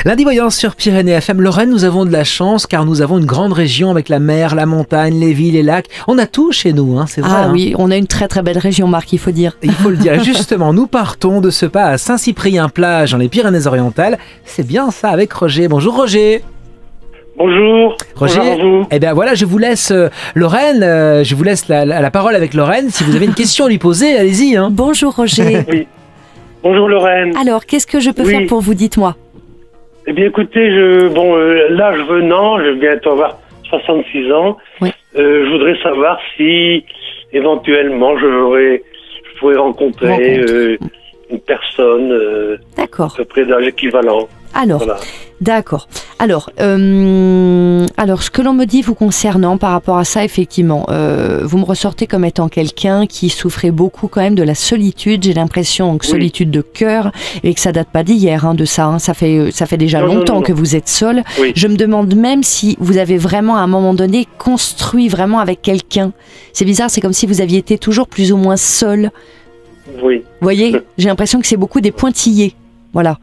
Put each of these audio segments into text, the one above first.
Lundi Voyance sur Pyrénées FM. Lorraine, nous avons de la chance car nous avons une grande région avec la mer, la montagne, les villes, les lacs. On a tout chez nous, hein, c'est vrai. Ah oui, on a une très très belle région, Marc, il faut dire. Il faut le dire. Justement, nous partons de ce pas à Saint-Cyprien-Plage dans les Pyrénées-Orientales. C'est bien ça avec Roger. Bonjour Roger. Bonjour. Roger, bonjour. Eh bien voilà, je vous laisse Lorraine, je vous laisse la parole avec Lorraine. Si vous avez une question à lui poser, allez-y. Hein. Bonjour Roger. Oui. Bonjour Lorraine. Alors, qu'est-ce que je peux faire pour vous, dites-moi? Eh bien écoutez, l'âge venant, je vais bientôt avoir 66 ans. Oui. Je voudrais savoir si éventuellement je pourrais rencontrer une personne D'accord. à peu près d'âge équivalent. Alors, Voilà. d'accord. Alors, ce que l'on me dit vous concernant par rapport à ça, effectivement, vous me ressortez comme étant quelqu'un qui souffrait beaucoup quand même de la solitude. J'ai l'impression que solitude de cœur et que ça date pas d'hier, hein, de ça. Hein. Ça fait déjà longtemps que vous êtes seul. Oui. Je me demande même si vous avez vraiment à un moment donné construit vraiment avec quelqu'un. C'est bizarre, c'est comme si vous aviez été toujours plus ou moins seul. Oui. Vous voyez, j'ai l'impression que c'est beaucoup des pointillés. Voilà.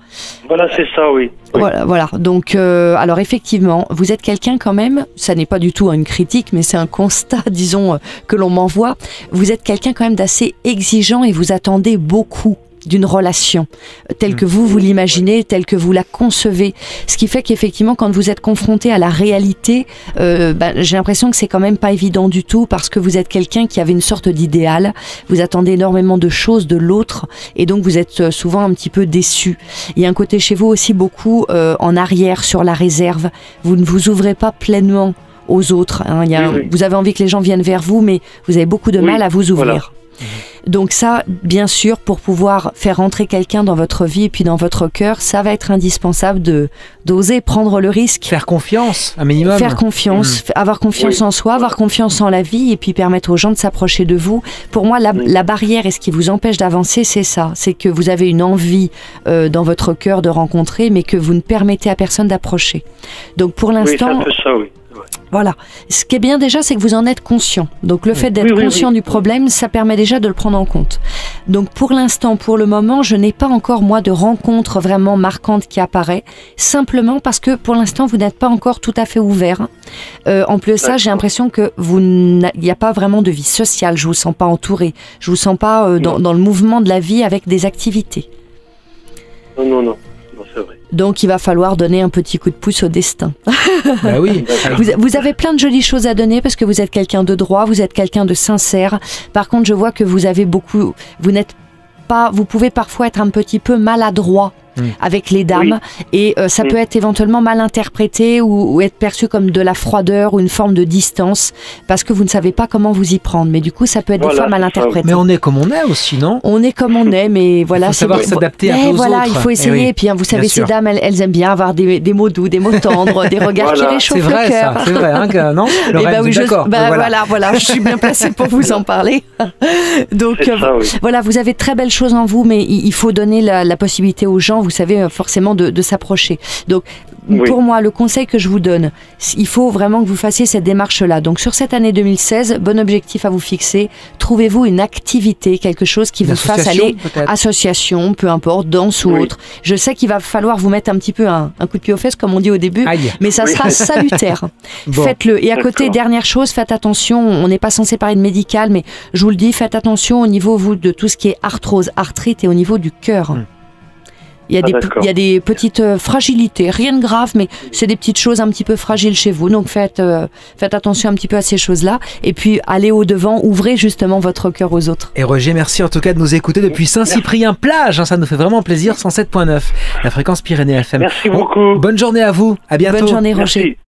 Voilà, c'est ça, oui. Voilà. Donc, alors effectivement, vous êtes quelqu'un quand même, ça n'est pas du tout une critique, mais c'est un constat, disons, que l'on m'envoie. Vous êtes quelqu'un quand même d'assez exigeant et vous attendez beaucoup d'une relation, telle que vous l'imaginez, telle que vous la concevez. Ce qui fait qu'effectivement, quand vous êtes confronté à la réalité, j'ai l'impression que c'est quand même pas évident du tout parce que vous êtes quelqu'un qui avait une sorte d'idéal. Vous attendez énormément de choses de l'autre et donc vous êtes souvent un petit peu déçu. Il y a un côté chez vous aussi beaucoup en arrière, sur la réserve. Vous ne vous ouvrez pas pleinement aux autres. Hein. Vous avez envie que les gens viennent vers vous, mais vous avez beaucoup de mal à vous ouvrir. Voilà. Donc ça, bien sûr, pour pouvoir faire rentrer quelqu'un dans votre vie et puis dans votre cœur, ça va être indispensable d'oser prendre le risque. Faire confiance, un minimum. Faire confiance, avoir confiance en soi, avoir confiance en la vie et puis permettre aux gens de s'approcher de vous. Pour moi, la barrière et ce qui vous empêche d'avancer, c'est ça. C'est que vous avez une envie dans votre cœur de rencontrer, mais que vous ne permettez à personne d'approcher. Donc pour l'instant... Oui, c'est un peu ça, oui. Voilà. Ce qui est bien déjà, c'est que vous en êtes conscient. Donc le fait d'être conscient du problème, ça permet déjà de le prendre en compte. Donc pour l'instant, pour le moment, je n'ai pas encore, moi, de rencontre vraiment marquante qui apparaît, simplement parce que pour l'instant, vous n'êtes pas encore tout à fait ouvert. En plus de ça, j'ai l'impression que il n'y a pas vraiment de vie sociale. Je vous sens pas entouré. Je vous sens pas dans le mouvement de la vie avec des activités. Non, c'est vrai. Donc il va falloir donner un petit coup de pouce au destin. Bah oui. Vous avez plein de jolies choses à donner parce que vous êtes quelqu'un de droit, vous êtes quelqu'un de sincère. Par contre, je vois que vous avez beaucoup... Vous pouvez parfois être un petit peu maladroit avec les dames et ça peut être éventuellement mal interprété ou être perçu comme de la froideur ou une forme de distance parce que vous ne savez pas comment vous y prendre. Mais du coup, ça peut être des fois mal interprété. Mais on est comme on est aussi, non? On est comme on est, mais voilà. Il faut savoir s'adapter un peu aux voilà, autres. il faut essayer. Et puis, vous savez, ces dames, elles aiment bien avoir des mots doux, des mots tendres, des regards qui réchauffent le cœur. C'est vrai, hein, non? Lorraine, oui, d'accord. Voilà, je suis bien placée pour vous en parler. Donc, voilà, vous avez de très belles choses en vous, mais il faut donner la possibilité aux gens, vous savez, forcément de s'approcher. Donc, pour moi, le conseil que je vous donne, il faut vraiment que vous fassiez cette démarche-là. Donc, sur cette année 2016, bon objectif à vous fixer. Trouvez-vous une activité, quelque chose qui vous fasse aller, association, peu importe, danse ou autre. Je sais qu'il va falloir vous mettre un petit peu un coup de pied aux fesses, comme on dit au début, mais ça sera salutaire. Faites-le. Et à côté, dernière chose, faites attention, on n'est pas censé parler de médical, mais je vous le dis, faites attention au niveau de tout ce qui est arthrose, arthrite et au niveau du cœur. Il y a des petites fragilités, rien de grave, mais c'est des petites choses un petit peu fragiles chez vous. Donc faites attention un petit peu à ces choses-là. Et puis allez au-devant, ouvrez justement votre cœur aux autres. Et Roger, merci en tout cas de nous écouter depuis Saint-Cyprien-Plage. Ça nous fait vraiment plaisir. 107.9, la fréquence Pyrénées FM. Merci beaucoup. Bonne journée à vous. À bientôt. Bonne journée, Roger. Merci.